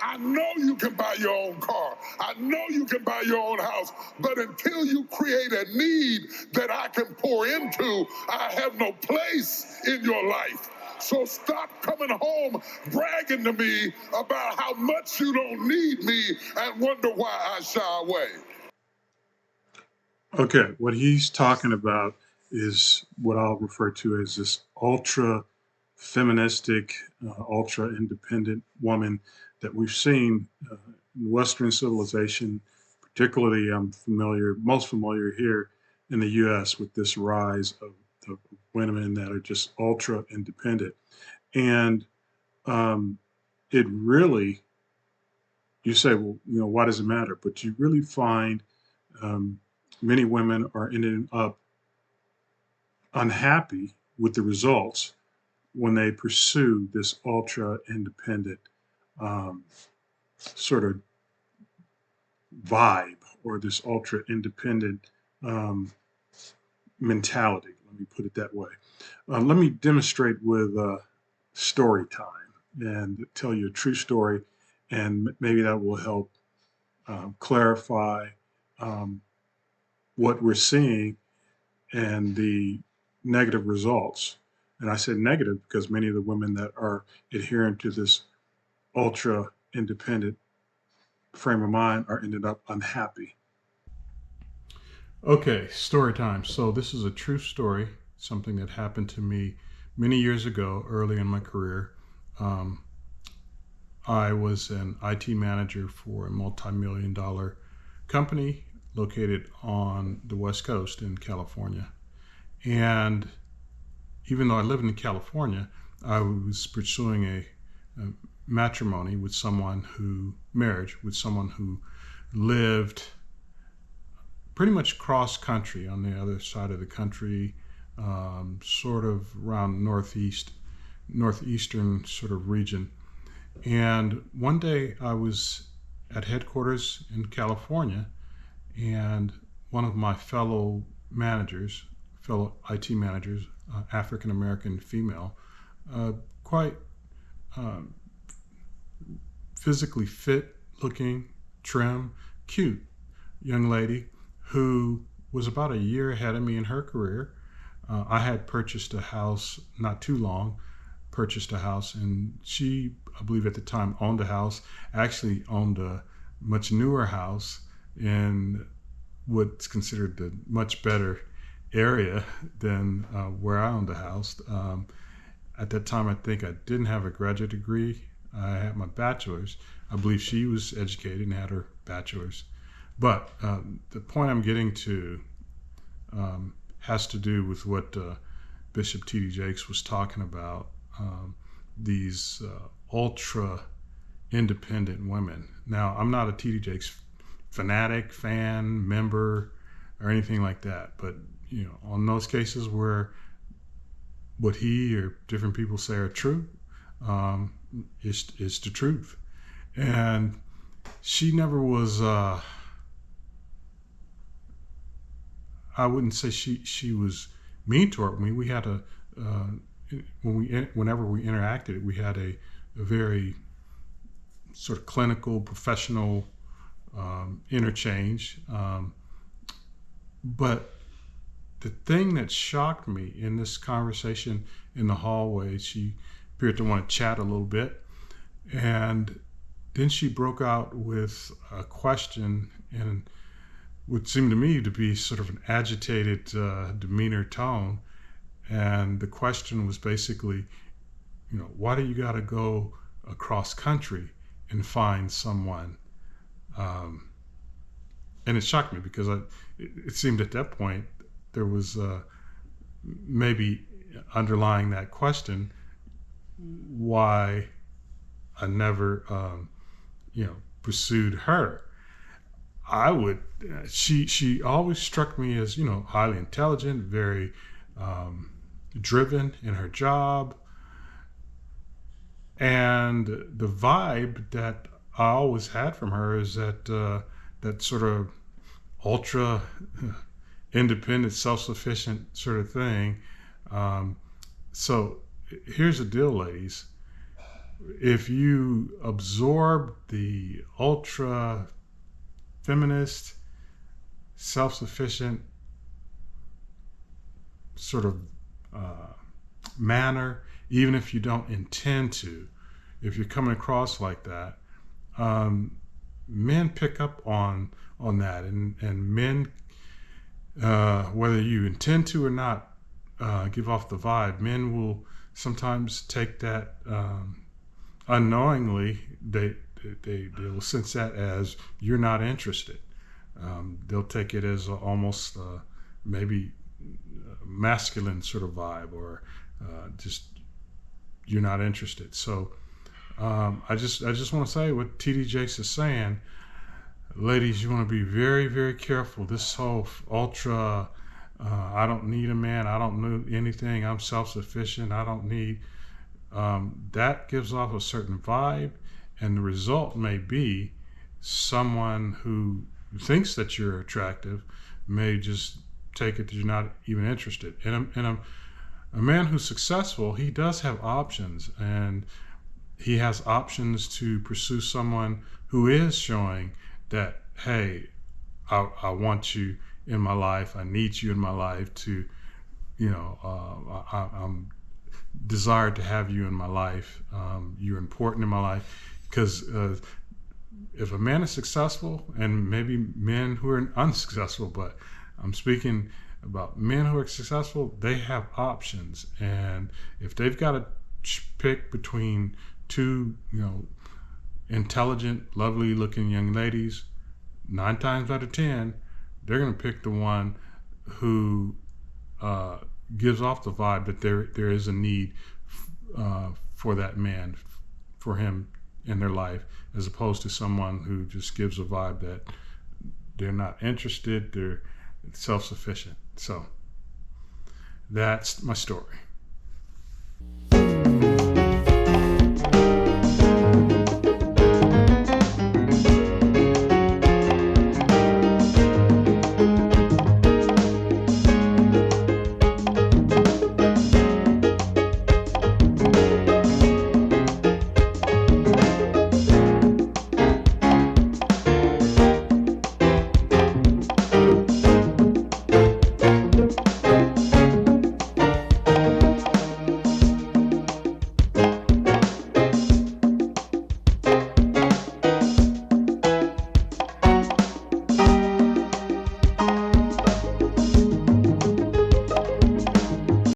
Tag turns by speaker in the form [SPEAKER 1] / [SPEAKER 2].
[SPEAKER 1] I know you can buy your own car. I know you can buy your own house. But until you create a need that I can pour into, I have no place in your life. So stop coming home bragging to me about how much you don't need me and wonder why I shy away.
[SPEAKER 2] Okay, what he's talking about is what I'll refer to as this ultra feministic, ultra independent woman that we've seen in Western civilization. Particularly, I'm most familiar here in the U.S. with this rise of women that are just ultra independent, and um, it really, you say, well, why does it matter? But you really find um, many women are ending up unhappy with the results when they pursue this ultra independent um, sort of vibe or this ultra independent um, mentality. Let me put it that way. Let me demonstrate with story time and tell you a true story, and maybe that will help clarify um, what we're seeing and the negative results. And I said negative because many of the women that are adhering to this ultra independent frame of mind are ended up unhappy. Okay, story time. So this is a true story, something that happened to me many years ago, early in my career. Um, I was an IT manager for a multi-million dollar company located on the West Coast in California. And even though I lived in California, I was pursuing a matrimony with someone marriage with someone who lived pretty much cross country on the other side of the country, sort of around northeastern sort of region. And one day I was at headquarters in California, and one of my fellow IT managers, African American female, quite uh, physically fit looking, trim, cute young lady who was about a year ahead of me in her career. I had purchased a house not too long, purchased a house, and she, I believe at the time, owned a house, actually owned a much newer house in what's considered a much better area than where I owned a house. At that time, I think I didn't have a graduate degree. I had my bachelor's. I believe she was educated and had her bachelor's. But the point I'm getting to has to do with what Bishop T.D. Jakes was talking about, these ultra independent women. Now, I'm not a T.D. Jakes fanatic, fan, member, or anything like that. But, on those cases where what he or different people say are true, is the truth. And she never was, I wouldn't say she was mean toward me. We had whenever we interacted, we had a very sort of clinical, professional interchange. But the thing that shocked me in this conversation in the hallway, she appeared to want to chat a little bit. And then she broke out with a question in what seemed to me to be sort of an agitated demeanor tone. And the question was basically, why do you got to go across country and find someone? And it shocked me because it seemed at that point there was maybe underlying that question why I never, pursued her. She always struck me as, highly intelligent, very driven in her job. And the vibe that I always had from her is that sort of ultra independent, self-sufficient sort of thing. So here's the deal, ladies. if you absorb the ultra feminist, self-sufficient sort of manner, even if you don't intend to, if you're coming across like that, men pick up on that, and men, whether you intend to or not, give off the vibe. Men will sometimes take that unknowingly. They will sense that as you're not interested. They'll take it as almost maybe masculine sort of vibe, or just you're not interested. So I just want to say what TD Jakes is saying, ladies, you want to be very, very careful. This whole ultra, I don't need a man, I don't need anything, I'm self-sufficient, I don't need, that gives off a certain vibe, and the result may be someone who thinks that you're attractive may just take it that you're not even interested. And a man who's successful, he does have options, and he has options to pursue someone who is showing that, hey, I want you in my life, I need you in my life to, I'm desired to have you in my life. You're important in my life. Because if a man is successful, and maybe men who are unsuccessful, but I'm speaking about men who are successful, they have options. And if they've got to pick between two, intelligent, lovely looking young ladies, 9 times out of 10, they're going to pick the one who gives off the vibe that there is a need for that man, for him in their life, as opposed to someone who just gives a vibe that they're not interested, they're self-sufficient. So that's my story.